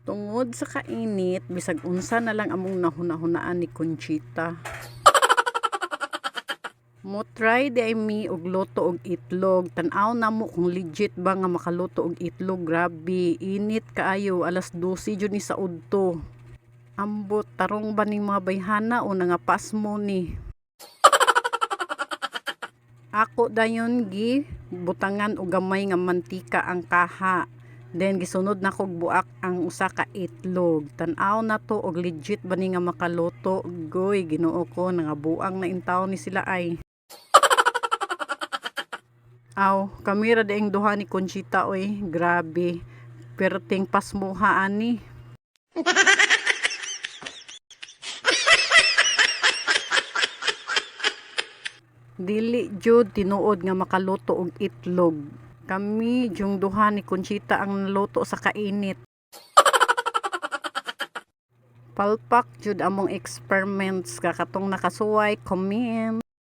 Tungod sa kainit, bisag unsa na lang among nahuna-hunaan ni Conchita. Mo try di ay mi og luto og itlog. Tan-aw na mo kung legit ba nga makaluto og itlog. Grabe, init kaayo, alas 12 jud ni sa udto. Ambot tarong ba ning mga bayhana o nangapas mo ni? Ako dayon gi butangan og gamay nga mantika ang kaha. Then gisunod na kog buak ang usa ka itlog. Tan-aw na to og legit ba ni nga makaluto. Goy, Ginoo ko, nangabuang na intaw ni sila ay. Aw, kamera daing duha ni Conchita oy, grabe. Perting pasmuha ani. Dili jud tinuod nga makaluto og itlog. Kami yung duha ni Conchita ang naluto sa kainit. Palpak jud among experiments kakatong nakasuway comment.